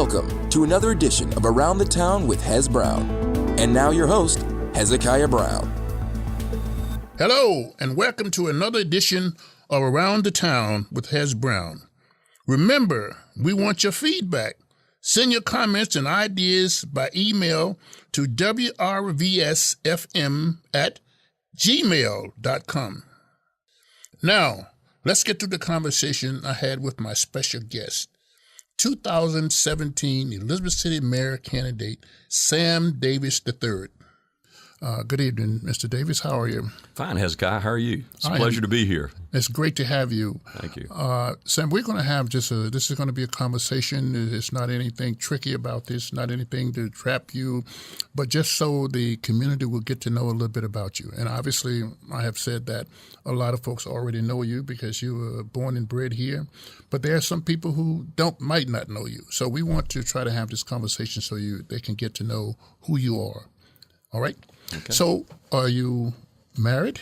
Welcome to another edition of Around the Town with Hez Brown. And now your host, Hezekiah Brown. Hello, and welcome to another edition of Around the Town with Hez Brown. Remember, we want your feedback. Send your comments and ideas by email to WRVS-FM@gmail.com. Now, let's get to the conversation I had with my special guest, 2017 Elizabeth City Mayor candidate Sam Davis III. Good evening, Mr. Davis. How are you? Fine, Hezekiah. How are you? It's a pleasure to be here. It's great to have you. Thank you. Sam, we're going to have this is going to be a conversation. It's not anything tricky about this, not anything to trap you, but just so the community will get to know a little bit about you. And obviously, I have said that a lot of folks already know you because you were born and bred here, but there are some people who might not know you. So we want to try to have this conversation so they can get to know who you are. All right? Okay. So, are you married?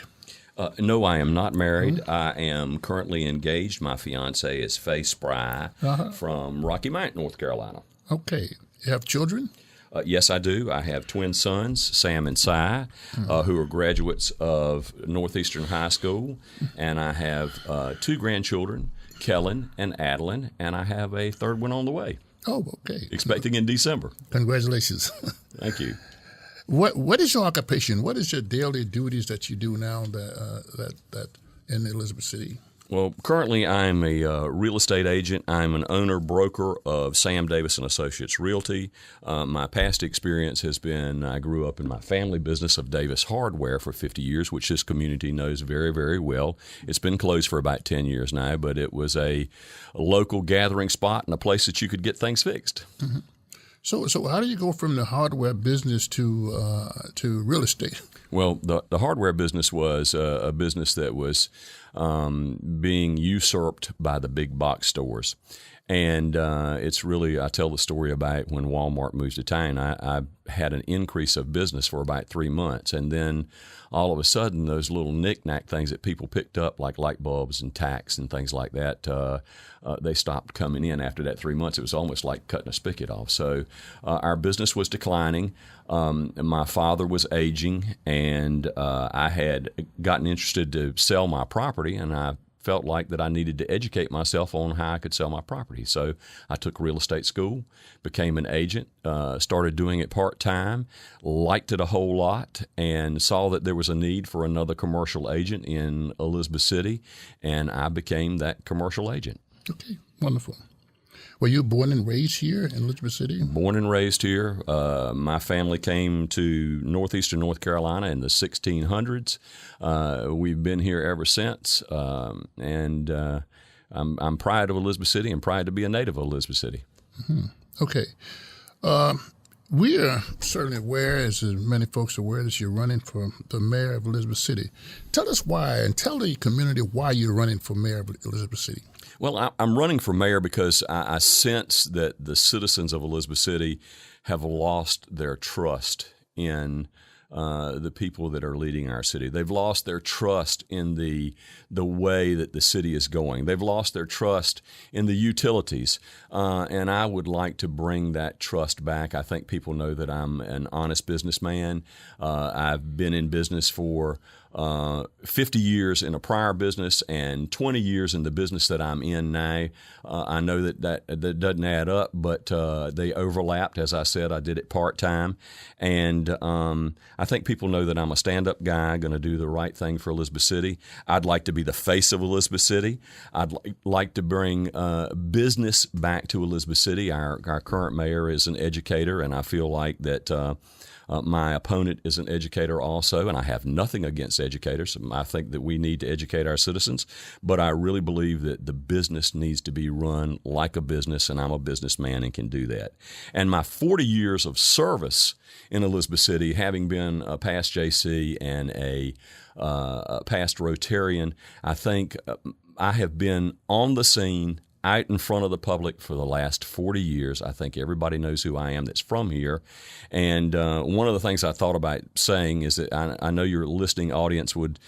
No, I am not married. Mm-hmm. I am currently engaged. My fiance is Faye Spry from Rocky Mount, North Carolina. Okay. You have children? Yes, I do. I have twin sons, Sam and Cy, who are graduates of Northeastern High School. And I have two grandchildren, Kellen and Adeline, and I have a third one on the way. Oh, okay. Expecting in December. Congratulations. Thank you. What is your occupation? What is your daily duties that you do now that in Elizabeth City? Well, currently I'm a real estate agent. I'm an owner-broker of Sam Davis & Associates Realty. My past experience has been I grew up in my family business of Davis Hardware for 50 years, which this community knows very, very well. It's been closed for about 10 years now, but it was a local gathering spot and a place that you could get things fixed. Mm-hmm. So how do you go from the hardware business to real estate? Well, the hardware business was a business that was being usurped by the big box stores. And it's really, I tell the story about when Walmart moved to town. I had an increase of business for about 3 months. And then all of a sudden, those little knick-knack things that people picked up, like light bulbs and tacks and things like that, they stopped coming in after that 3 months. It was almost like cutting a spigot off. So our business was declining. My father was aging, and I had gotten interested to sell my property, and I felt like that I needed to educate myself on how I could sell my property. So I took real estate school, became an agent, started doing it part-time, liked it a whole lot, and saw that there was a need for another commercial agent in Elizabeth City, and I became that commercial agent. Okay, wonderful. Were you born and raised here in Elizabeth City? Born and raised here. My family came to northeastern North Carolina in the 1600s. We've been here ever since, and I'm proud of Elizabeth City and proud to be a native of Elizabeth City. Mm-hmm. Okay. We are certainly aware, as many folks are aware, that you're running for the mayor of Elizabeth City. Tell us why, and tell the community why you're running for mayor of Elizabeth City. Well, I'm running for mayor because I sense that the citizens of Elizabeth City have lost their trust in the people that are leading our city. They've lost their trust in the way that the city is going. They've lost their trust in the utilities, and I would like to bring that trust back. I think people know that I'm an honest businessman. I've been in business for 50 years in a prior business and 20 years in the business that I'm in now. I know that doesn't add up, but they overlapped. As I said, I did it part-time. And I think people know that I'm a stand-up guy, going to do the right thing for Elizabeth City. I'd like to be the face of Elizabeth City. I'd like to bring business back to Elizabeth City. Our current mayor is an educator, and I feel like that my opponent is an educator also, and I have nothing against educators. I think that we need to educate our citizens, but I really believe that the business needs to be run like a business, and I'm a businessman and can do that. And my 40 years of service in Elizabeth City, having been a past JC and a past Rotarian, I think I have been on the scene, out in front of the public for the last 40 years. I think everybody knows who I am that's from here. And one of the things I thought about saying is that I know your listening audience would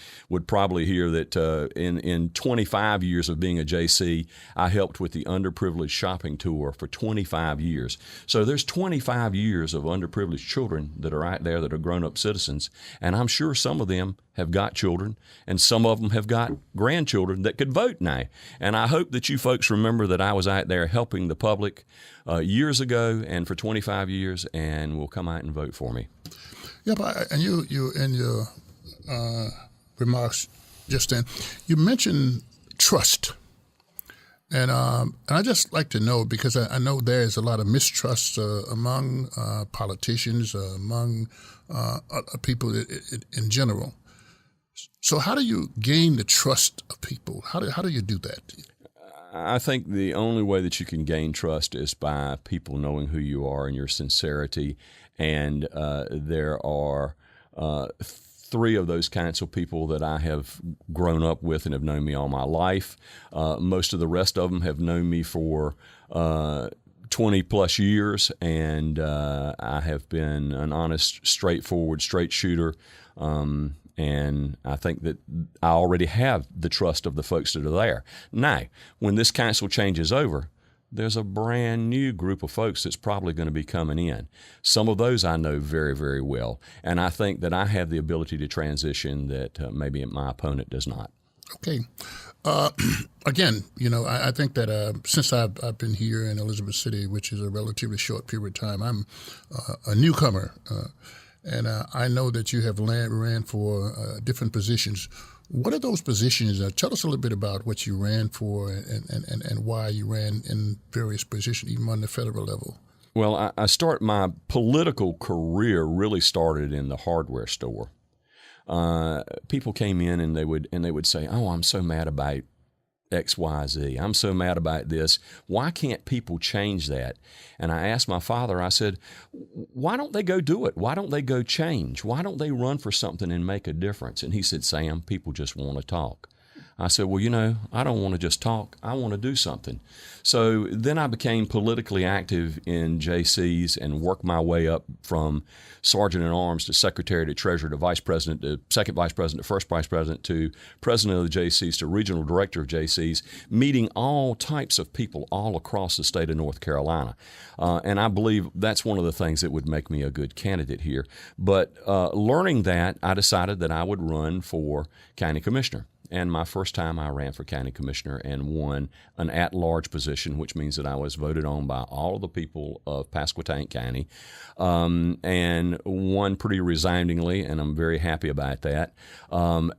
probably hear that in 25 years of being a JC, I helped with the underprivileged shopping tour for 25 years. So there's 25 years of underprivileged children that are out there that are grown-up citizens, and I'm sure some of them have got children, and some of them have got grandchildren that could vote now. And I hope that you folks remember that I was out there helping the public years ago and for 25 years, and will come out and vote for me. Yeah, but and you in your remarks just then, you mentioned trust. And I just like to know, because I know there's a lot of mistrust among politicians, among people in general. So how do you gain the trust of people? How do you do that? I think the only way that you can gain trust is by people knowing who you are and your sincerity. And there are three of those kinds of people that I have grown up with and have known me all my life. Most of the rest of them have known me for 20 plus years, and I have been an honest, straightforward, straight shooter. And I think that I already have the trust of the folks that are there. Now, when this council changes over, there's a brand new group of folks that's probably going to be coming in. Some of those I know very, very well. And I think that I have the ability to transition that maybe my opponent does not. Okay. Again, I think that since I've been here in Elizabeth City, which is a relatively short period of time, I'm a newcomer. And I know that you have ran for different positions. What are those positions? Tell us a little bit about what you ran for and why you ran in various positions, even on the federal level. Well, my political career really started in the hardware store. People came in and they would say, "Oh, I'm so mad about XYZ. I'm so mad about this. Why can't people change that?" And I asked my father, I said, "Why don't they go do it? Why don't they go change? Why don't they run for something and make a difference?" And he said, "Sam, people just want to talk." I said, "Well, I don't want to just talk. I want to do something." So then I became politically active in JCs and worked my way up from sergeant at arms to secretary to treasurer to vice president to second vice president to first vice president to president of the JCs to regional director of JCs, meeting all types of people all across the state of North Carolina. And I believe that's one of the things that would make me a good candidate here. But learning that, I decided that I would run for county commissioner. And my first time I ran for county commissioner and won an at-large position, which means that I was voted on by all of the people of Pasquotank County, and won pretty resoundingly, and I'm very happy about that. One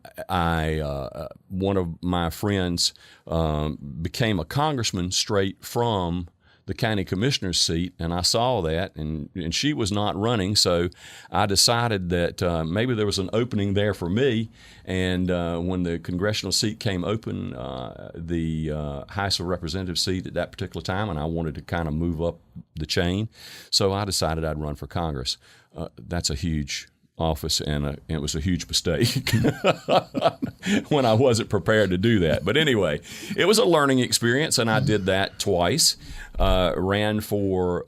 of my friends became a congressman straight from the county commissioner's seat, and I saw that, and she was not running, so I decided that maybe there was an opening there for me, and when the congressional seat came open, the House of Representatives seat at that particular time, and I wanted to kind of move up the chain, so I decided I'd run for Congress. That's a huge office, and it was a huge mistake when I wasn't prepared to do that. But anyway, it was a learning experience, and I did that twice. Ran for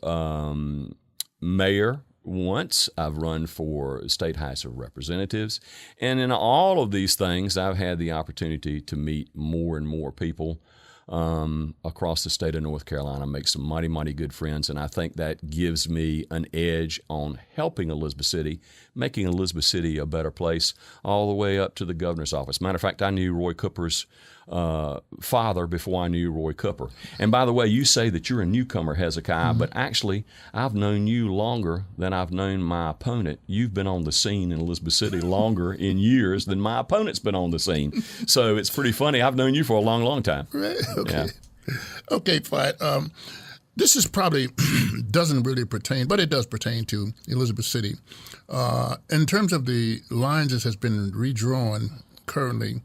mayor once. I've run for State House of Representatives. And in all of these things, I've had the opportunity to meet more and more people across the state of North Carolina, make some mighty, mighty good friends, and I think that gives me an edge on helping Elizabeth City, making Elizabeth City a better place, all the way up to the governor's office. Matter of fact, I knew Roy Cooper's father before I knew Roy Cooper. And by the way, you say that you're a newcomer, Hezekiah, but actually I've known you longer than I've known my opponent. You've been on the scene in Elizabeth City longer in years than my opponent's been on the scene. So it's pretty funny. I've known you for a long, long time. Right. Okay. Yeah. Okay, fine. This is probably doesn't really pertain, but it does pertain to Elizabeth City. In terms of the lines that has been redrawn currently,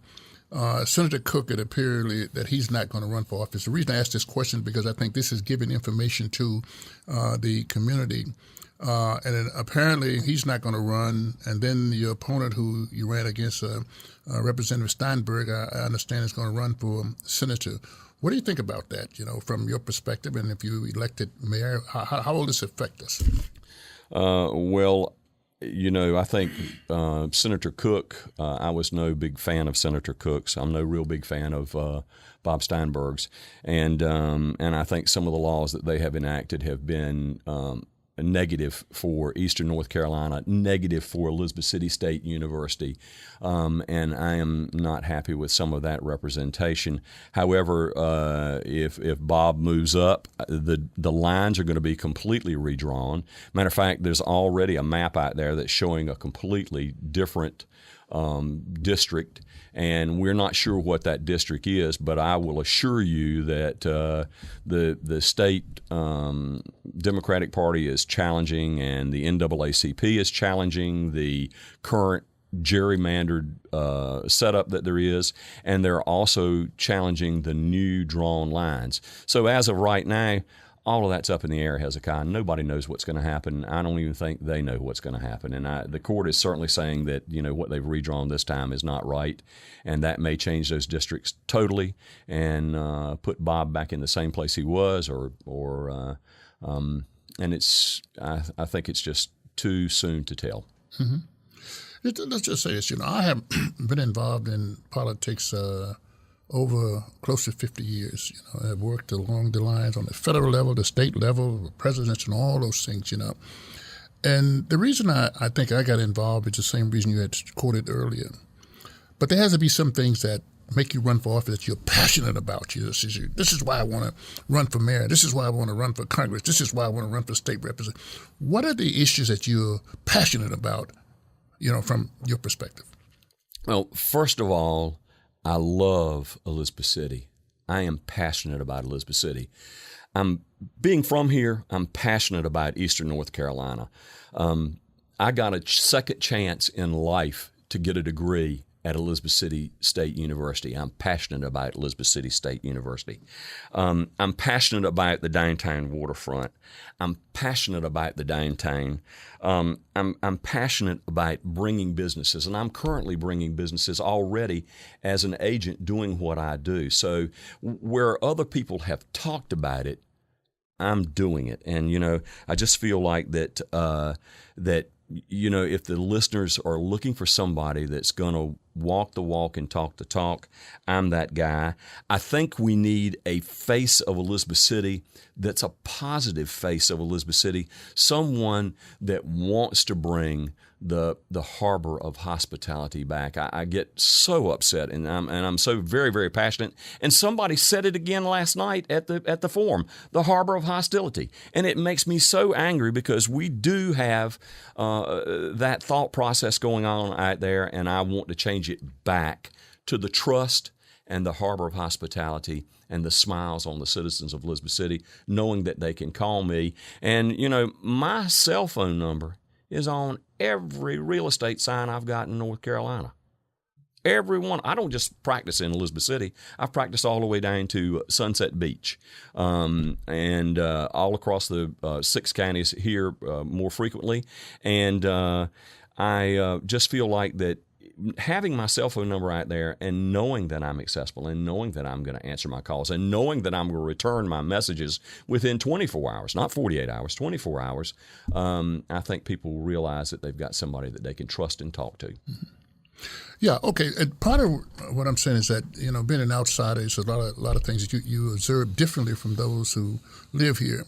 Senator Cook, it appears that he's not going to run for office. The reason I ask this question is because I think this is giving information to the community. And then apparently he's not going to run. And then your opponent who you ran against, Representative Steinberg, I understand is going to run for senator. What do you think about that, from your perspective? And if you elected mayor, how will this affect us? Well, I think Senator Cook, I was no big fan of Senator Cook's. I'm no real big fan of Bob Steinberg's. And I think some of the laws that they have enacted have been negative for Eastern North Carolina, negative for Elizabeth City State University, and I am not happy with some of that representation. However, if Bob moves up, the lines are going to be completely redrawn. Matter of fact, there's already a map out there that's showing a completely different district, and we're not sure what that district is, but I will assure you that the state Democratic Party is challenging, and the NAACP is challenging the current gerrymandered setup that there is, and they're also challenging the new drawn lines. So as of right now, all of that's up in the air, Hezekiah. Nobody knows what's going to happen. I don't even think they know what's going to happen. And the court is certainly saying that what they've redrawn this time is not right, and that may change those districts totally and put Bob back in the same place he was, and I think it's just too soon to tell. Mm-hmm. Let's just say this. I have been involved in politics over close to 50 years. I've worked along the lines on the federal level, the state level, the presidents, and all those things, And the reason I think I got involved is the same reason you had quoted earlier. But there has to be some things that make you run for office that you're passionate about. This is why I want to run for mayor. This is why I want to run for Congress. This is why I want to run for state representative. What are the issues that you're passionate about, from your perspective? Well, first of all, I love Elizabeth City. I am passionate about Elizabeth City. Being from here, I'm passionate about Eastern North Carolina. I got a second chance in life to get a degree at Elizabeth City State University. I'm passionate about Elizabeth City State University. I'm passionate about the downtown waterfront. I'm passionate about the downtown. I'm passionate about bringing businesses, and I'm currently bringing businesses already as an agent doing what I do. So where other people have talked about it, I'm doing it. And, I just feel like that if the listeners are looking for somebody that's going to walk the walk and talk the talk, I'm that guy. I think we need a face of Elizabeth City that's a positive face of Elizabeth City, someone that wants to bring the harbor of hospitality back. I get so upset, and I'm so very, very passionate. And somebody said it again last night at the forum, the harbor of hostility, and it makes me so angry because we do have that thought process going on out there, and I want to change it back to the trust and the harbor of hospitality and the smiles on the citizens of Elizabeth City, knowing that they can call me. And, my cell phone number is on every real estate sign I've got in North Carolina. Every one. I don't just practice in Elizabeth City. I've practiced all the way down to Sunset Beach and all across the 6 counties here more frequently. And I just feel like that having my cell phone number out there and knowing that I'm accessible and knowing that I'm going to answer my calls and knowing that I'm going to return my messages within 24 hours, not 48 hours, 24 hours, I think people will realize that they've got somebody that they can trust and talk to. Yeah, okay. And part of what I'm saying is that, being an outsider is a lot of things that you observe differently from those who live here.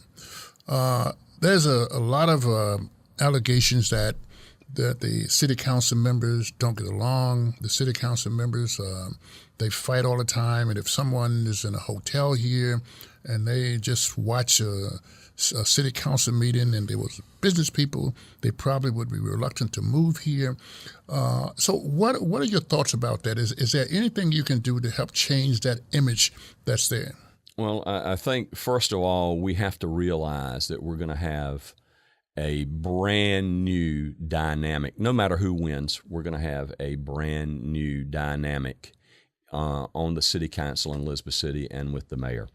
There's a lot of allegations that the city council members don't get along. The city council members, they fight all the time. And if someone is in a hotel here and they just watch a city council meeting and there was business people, they probably would be reluctant to move here. So what are your thoughts about that? Is there anything you can do to help change that image that's there? Well, I think, first of all, we have to realize that we're going to have a brand new dynamic. No matter who wins, we're going to have a brand new dynamic on the city council in Elizabeth City and with the mayor.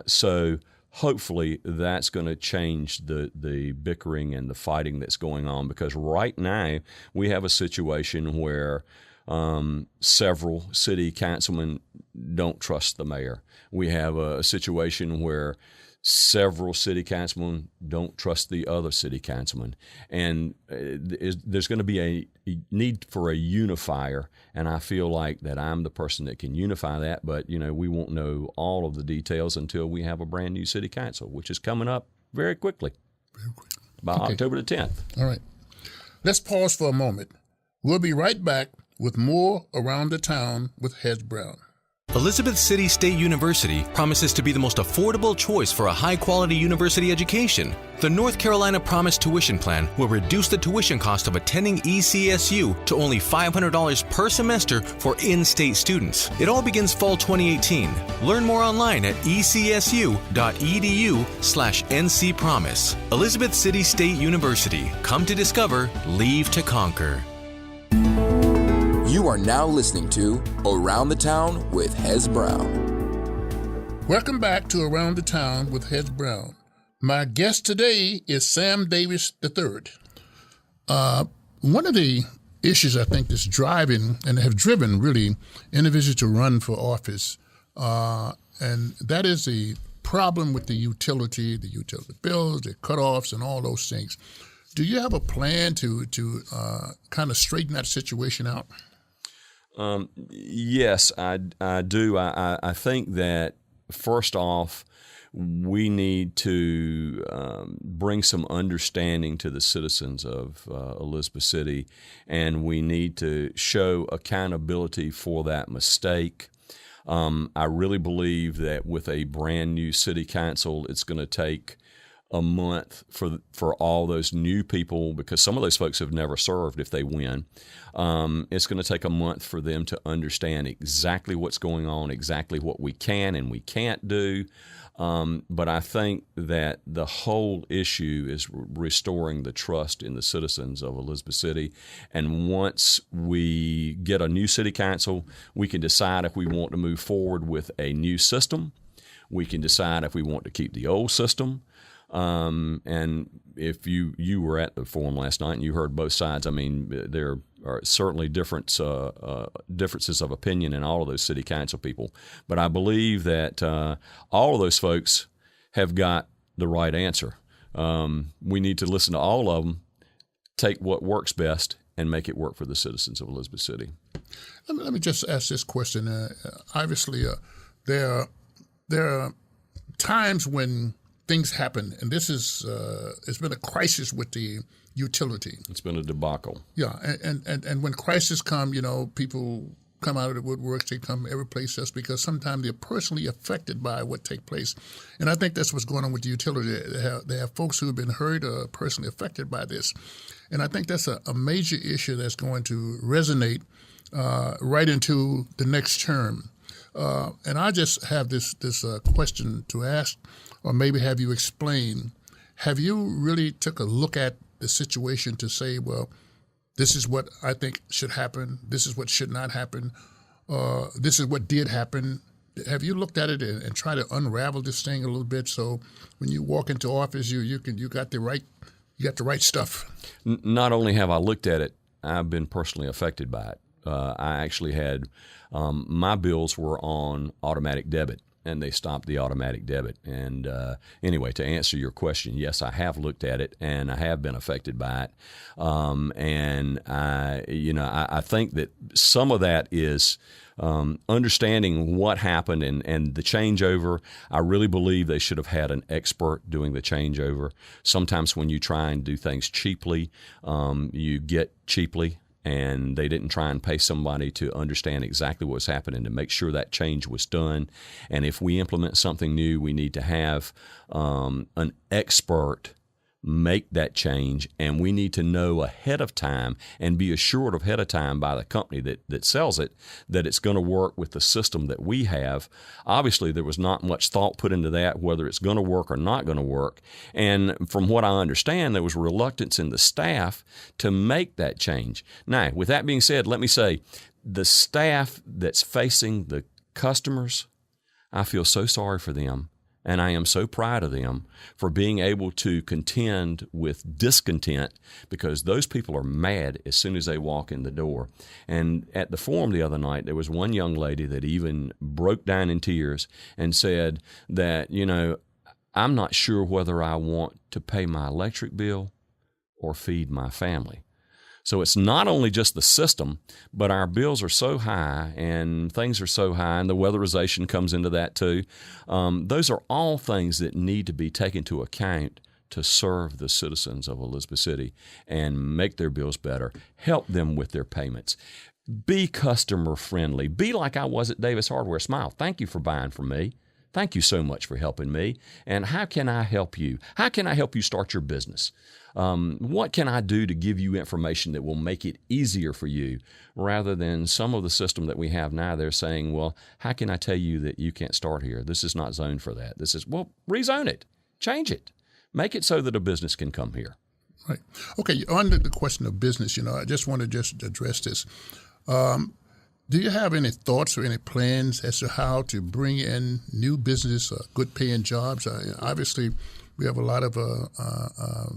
So hopefully that's going to change the bickering and the fighting that's going on, because right now we have a situation where Several city councilmen don't trust the mayor. We have a situation where several city councilmen don't trust the other city councilmen. And there's going to be a need for a unifier, and I feel like that I'm the person that can unify that, but, we won't know all of the details until we have a brand new city council, which is coming up very quickly, by October the 10th. All right. Let's pause for a moment. We'll be right back with more Around the Town with Hez Brown. Elizabeth City State University promises to be the most affordable choice for a high-quality university education. The North Carolina Promise Tuition Plan will reduce the tuition cost of attending ECSU to only $500 per semester for in-state students. It all begins fall 2018. Learn more online at ecsu.edu/NCPromise. Elizabeth City State University. Come to discover, leave to conquer. You are now listening to Around the Town with Hez Brown. Welcome back to Around the Town with Hez Brown. My guest today is Sam Davis III. One of the issues I think that's driving and have driven really individuals to run for office, and that is the problem with the utility bills, the cutoffs, and all those things. Do you have a plan to kind of straighten that situation out? Yes, I do. I think that first off, we need to bring some understanding to the citizens of Elizabeth City, and we need to show accountability for that mistake. I really believe that with a brand new city council, it's going to take a month for all those new people, because some of those folks have never served if they win. It's going to take a month for them to understand exactly what's going on, exactly what we can and we can't do. But I think that the whole issue is restoring the trust in the citizens of Elizabeth City. And once we get a new city council, we can decide if we want to move forward with a new system. We can decide if we want to keep the old system. And if you were at the forum last night and you heard both sides, I mean, there are certainly differences of opinion in all of those city council people. But I believe that all of those folks have got the right answer. We need to listen to all of them, take what works best, and make it work for the citizens of Elizabeth City. Let me just ask this question. Obviously, there are times when things happen, and this is it's been a crisis with the utility. It's been a debacle. Yeah, and when crises come, people come out of the woodworks. They come every place else because sometimes they're personally affected by what takes place. And I think that's what's going on with the utility. They have folks who have been hurt or personally affected by this. And I think that's a major issue that's going to resonate right into the next term. And I just have this question to ask, or maybe have you explain. Have you really took a look at the situation to say, well, this is what I think should happen, this is what should not happen, this is what did happen? Have you looked at it and tried to unravel this thing a little bit so when you walk into office, you got the right stuff? Not only have I looked at it, I've been personally affected by it. I actually had my bills were on automatic debit, and they stopped the automatic debit. And anyway, to answer your question, yes, I have looked at it, and I have been affected by it. And I think that some of that is understanding what happened and the changeover. I really believe they should have had an expert doing the changeover. Sometimes when you try and do things cheaply, you get cheaply. And they didn't try and pay somebody to understand exactly what was happening to make sure that change was done. And if we implement something new, we need to have an expert make that change, and we need to know ahead of time and be assured ahead of time by the company that sells it that it's going to work with the system that we have. Obviously, there was not much thought put into that, whether it's going to work or not going to work. And from what I understand, there was reluctance in the staff to make that change. Now, with that being said, let me say, the staff that's facing the customers, I feel so sorry for them. And I am so proud of them for being able to contend with discontent, because those people are mad as soon as they walk in the door. And at the forum the other night, there was one young lady that even broke down in tears and said that, I'm not sure whether I want to pay my electric bill or feed my family. So it's not only just the system, but our bills are so high and things are so high, and the weatherization comes into that too. Those are all things that need to be taken into account to serve the citizens of Elizabeth City and make their bills better, help them with their payments. Be customer friendly. Be like I was at Davis Hardware. Smile. Thank you for buying from me. Thank you so much for helping me. And how can I help you? How can I help you start your business? What can I do to give you information that will make it easier for you, rather than some of the system that we have now? They're saying, well, how can I tell you that you can't start here? This is not zoned for that. Rezone it. Change it. Make it so that a business can come here. Right. Okay, on the question of business, I just want to address this. Do you have any thoughts or any plans as to how to bring in new business, good paying jobs? Obviously, we have a lot of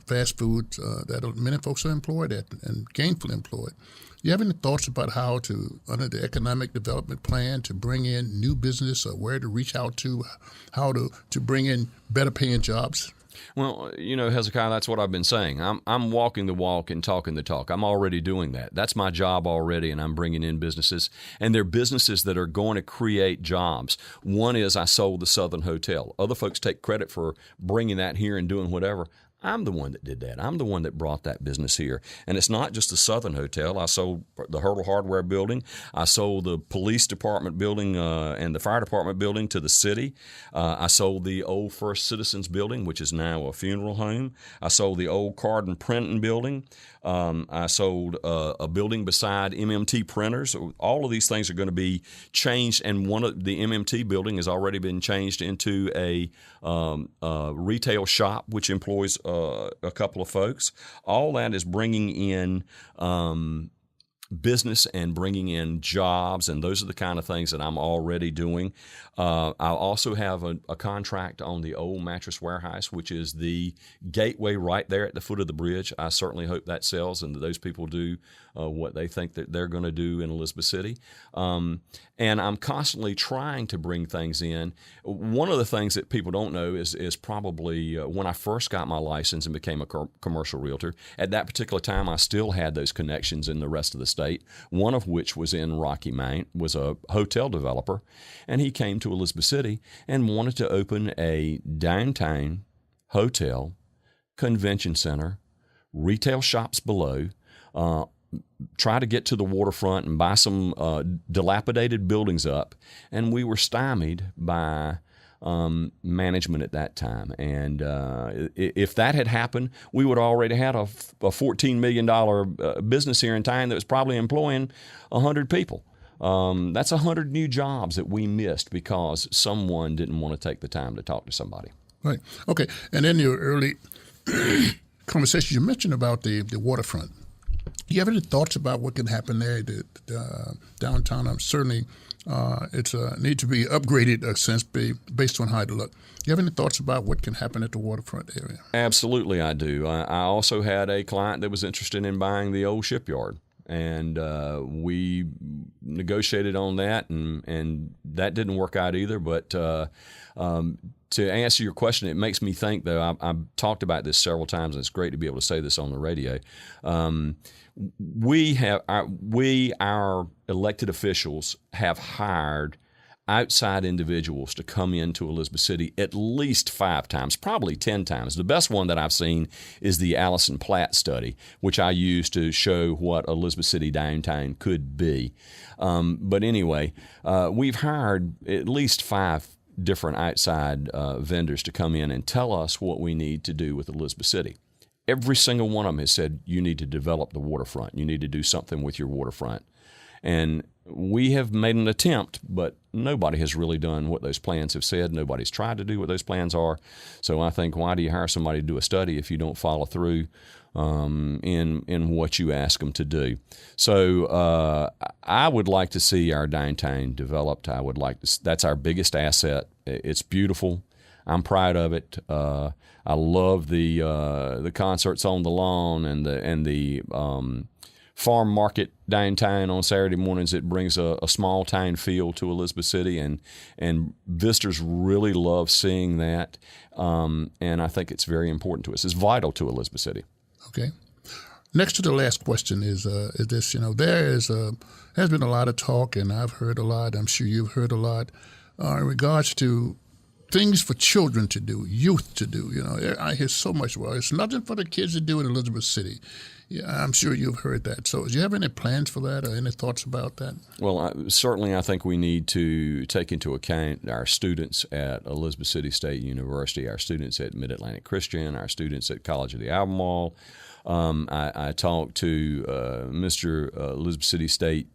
fast food that many folks are employed at and gainfully employed. Do you have any thoughts about how to, under the economic development plan, to bring in new business, or where to reach out to, how to bring in better paying jobs? Well, Hezekiah, that's what I've been saying. I'm walking the walk and talking the talk. I'm already doing that. That's my job already, and I'm bringing in businesses. And they're businesses that are going to create jobs. One is I sold the Southern Hotel. Other folks take credit for bringing that here and doing whatever. I'm the one that did that. I'm the one that brought that business here. And it's not just the Southern Hotel. I sold the Hurdle Hardware building. I sold the police department building and the fire department building to the city. I sold the old First Citizens building, which is now a funeral home. I sold the old card and printing building. I sold a building beside MMT printers. All of these things are going to be changed, and one of the MMT building has already been changed into a retail shop, which employs a couple of folks. All that is bringing in business and bringing in jobs, and those are the kind of things that I'm already doing. I'll also have a contract on the old mattress warehouse, which is the gateway right there at the foot of the bridge. I certainly hope that sells and that those people do what they think that they're going to do in Elizabeth City. And I'm constantly trying to bring things in. One of the things that people don't know is probably when I first got my license and became a commercial realtor, at that particular time I still had those connections in the rest of the state, one of which was in Rocky Mount, was a hotel developer, and he came to Elizabeth City and wanted to open a downtown hotel, convention center, retail shops below, try to get to the waterfront and buy some dilapidated buildings up, and we were stymied by management at that time. And if that had happened, we would have already had a $14 million business here in town that was probably employing 100 people. That's 100 new jobs that we missed because someone didn't want to take the time to talk to somebody. Right. Okay. And in your early conversation, you mentioned about the waterfront. Do you have any thoughts about what can happen there? The downtown, certainly it's need to be upgraded since based on how it look. Do you have any thoughts about what can happen at the waterfront area? Absolutely, I do. I also had a client that was interested in buying the old shipyard, and we negotiated on that, and that didn't work out either. But to answer your question, it makes me think, though, I've talked about this several times, and it's great to be able to say this on the radio. Our elected officials have hired outside individuals to come into Elizabeth City at least 5 times, probably 10 times. The best one that I've seen is the Allison Platt study, which I use to show what Elizabeth City downtown could be. But anyway, we've hired at least 5 different outside vendors to come in and tell us what we need to do with Elizabeth City. Every single one of them has said, you need to develop the waterfront. You need to do something with your waterfront. And we have made an attempt, but nobody has really done what those plans have said. Nobody's tried to do what those plans are. So I think, why do you hire somebody to do a study if you don't follow through in what you ask them to do? So I would like to see our downtown developed. I would like to. That's our biggest asset. It's beautiful. I'm proud of it. I love the concerts on the lawn and the farm market downtown on Saturday mornings. It brings a small town feel to Elizabeth City, and visitors really love seeing that. And I think it's very important to us. It's vital to Elizabeth City. Okay. Next to the last question is this. Has been a lot of talk, and I've heard a lot. I'm sure you've heard a lot in regards to things for children to do, youth to do. I hear so much. Well, it's nothing for the kids to do in Elizabeth City. Yeah, I'm sure you've heard that. So do you have any plans for that or any thoughts about that? Well, certainly I think we need to take into account our students at Elizabeth City State University, our students at Mid-Atlantic Christian, our students at College of the Albemarle. I talked to Mr. Elizabeth City State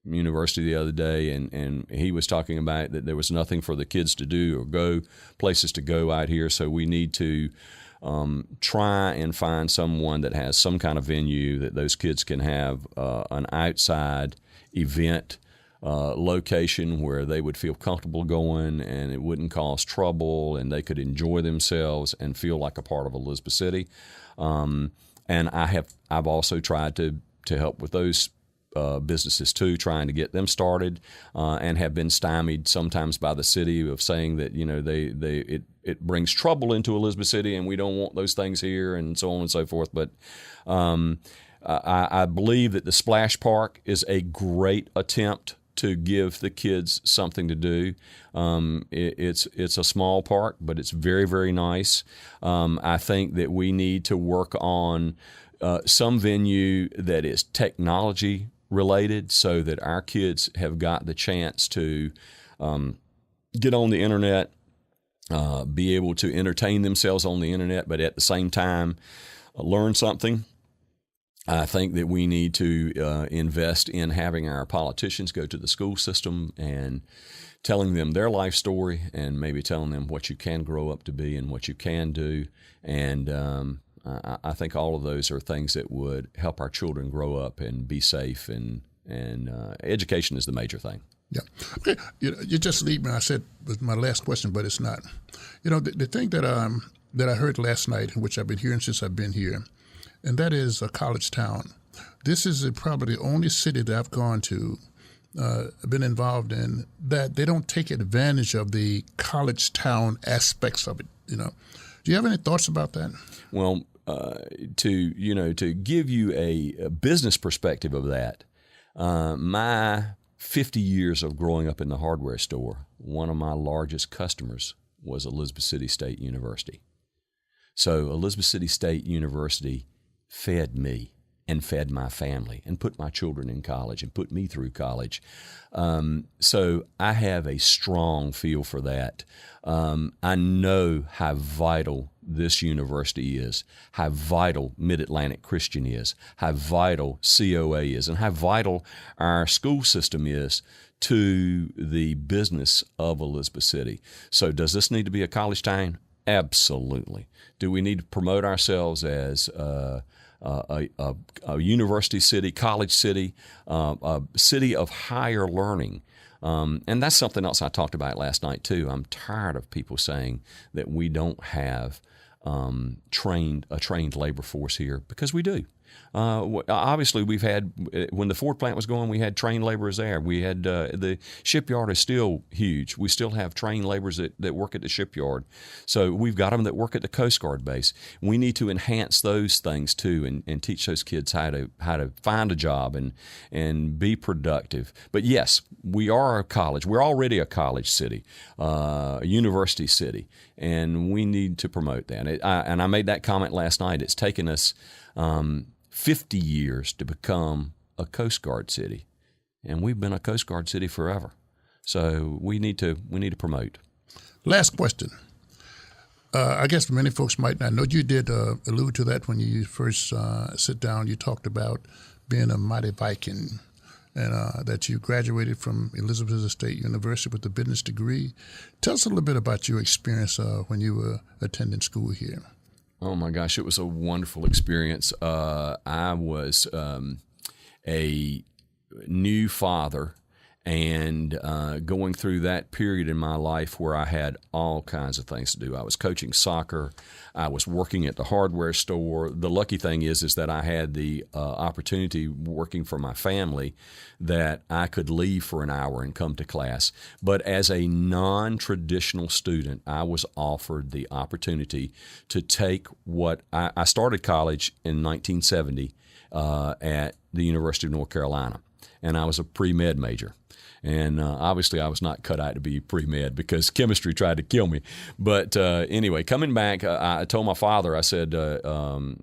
University the other day, and he was talking about that there was nothing for the kids to do or places to go out here, so we need to try and find someone that has some kind of venue that those kids can have an outside event location where they would feel comfortable going and it wouldn't cause trouble and they could enjoy themselves and feel like a part of Elizabeth City. And I've also tried to help with those businesses too, trying to get them started, and have been stymied sometimes by the city of saying that it brings trouble into Elizabeth City and we don't want those things here and so on and so forth. But I believe that the Splash Park is a great attempt to give the kids something to do. It's a small park, but it's very, very nice. I think that we need to work on some venue that is technology related so that our kids have got the chance to get on the internet, be able to entertain themselves on the internet, but at the same time learn something. I think that we need to invest in having our politicians go to the school system and telling them their life story and maybe telling them what you can grow up to be and what you can do. And I think all of those are things that would help our children grow up and be safe, and education is the major thing. Yeah. Okay. You just leave me. I said was my last question, but it's not. The thing that I heard last night, which I've been hearing since I've been here, and that is a college town. This is probably the only city that I've gone to, been involved in, that they don't take advantage of the college town aspects of it. Do you have any thoughts about that? Well, to give you a business perspective of that, my 50 years of growing up in the hardware store, one of my largest customers was Elizabeth City State University. So Elizabeth City State University fed me and fed my family and put my children in college and put me through college. So I have a strong feel for that. I know how vital this university is, how vital Mid-Atlantic Christian is, how vital COA is, and how vital our school system is to the business of Elizabeth City. So does this need to be a college town? Absolutely. Do we need to promote ourselves as a university city, college city, a city of higher learning? And that's something else I talked about last night too. I'm tired of people saying that we don't have a trained labor force here, because we do. Obviously, we've had, when the Ford plant was going, we had trained laborers there. We had, the shipyard is still huge. We still have trained laborers that work at the shipyard. So we've got them that work at the Coast Guard base. We need to enhance those things too, and teach those kids how to find a job and be productive. But yes, we are a college. We're already a college city, a university city, and we need to promote that. And I made that comment last night. It's taken us 50 years to become a Coast Guard city, and we've been a Coast Guard city forever. So we need to promote. Last question. I guess many folks might not know. You did allude to that when you first sit down. You talked about being a mighty Viking, and that you graduated from Elizabeth State University with a business degree. Tell us a little bit about your experience when you were attending school here. Oh my gosh, it was a wonderful experience. I was a new father And going through that period in my life where I had all kinds of things to do. I was coaching soccer. I was working at the hardware store. The lucky thing is that I had the opportunity working for my family that I could leave for an hour and come to class. But as a non-traditional student, I was offered the opportunity to take what I started college in 1970 at the University of North Carolina, and I was a pre-med major. And obviously I was not cut out to be pre-med because chemistry tried to kill me. But anyway, coming back, I told my father, I said that, I'm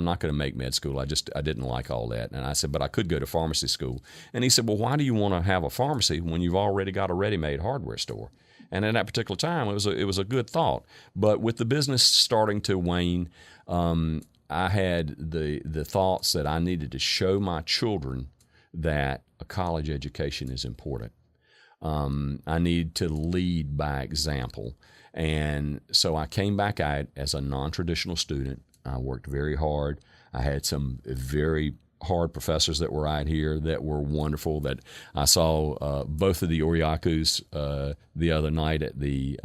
not going to make med school. I didn't like all that. And I said, but I could go to pharmacy school. And he said, well, why do you want to have a pharmacy when you've already got a ready-made hardware store? And at that particular time, it was a good thought. But with the business starting to wane, I had the thoughts that I needed to show my children that a college education is important. I need to lead by example. And so I came back out as a non-traditional student. I worked very hard. I had some very hard professors that were out here that were wonderful. That I saw both of the Oriakus the other night at the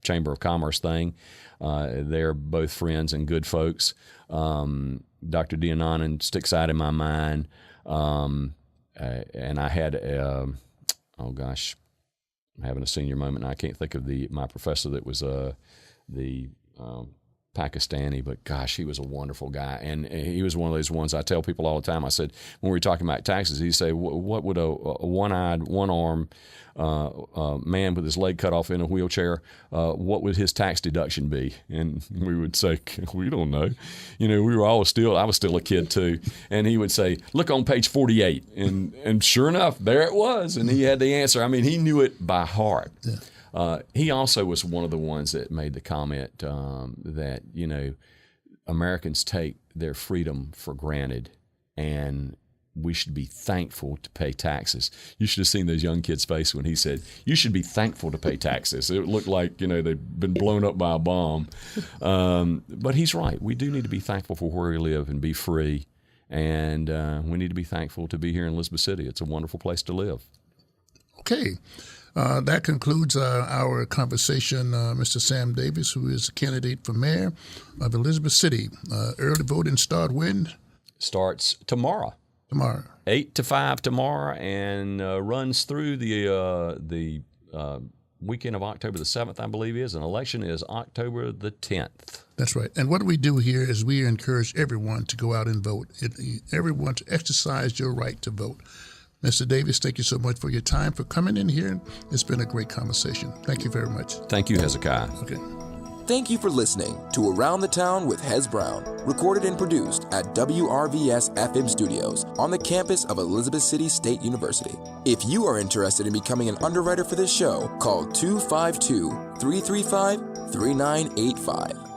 Chamber of Commerce thing. They're both friends and good folks. Dr. Diananan sticks out in my mind. And I had, I'm having a senior moment, and I can't think of my professor that was the Pakistani, but gosh, he was a wonderful guy. And he was one of those ones I tell people all the time. I said, when we were talking about taxes, he'd say, what would a one-eyed, one-armed man with his leg cut off in a wheelchair, what would his tax deduction be? And we would say, we don't know. I was still a kid too. And he would say, look on page 48. And sure enough, there it was. And he had the answer. I mean, he knew it by heart. Yeah. He also was one of the ones that made the comment that, Americans take their freedom for granted, and we should be thankful to pay taxes. You should have seen those young kids' face when he said, you should be thankful to pay taxes. It looked like, they'd been blown up by a bomb. But he's right. We do need to be thankful for where we live and be free. And we need to be thankful to be here in Elizabeth City. It's a wonderful place to live. Okay. That concludes our conversation. Mr. Sam Davis, who is a candidate for mayor of Elizabeth City. Early voting start when? Starts tomorrow. 8 to 5 tomorrow, and runs through the weekend of October the 7th, I believe is. And election is October the 10th. That's right. And what we do here is we encourage everyone to go out and vote. Everyone to exercise your right to vote. Mr. Davis, thank you so much for your time, for coming in here. It's been a great conversation. Thank you very much. Thank you, Hezekiah. Okay. Thank you for listening to Around the Town with Hez Brown, recorded and produced at WRVS-FM Studios on the campus of Elizabeth City State University. If you are interested in becoming an underwriter for this show, call 252-335-3985.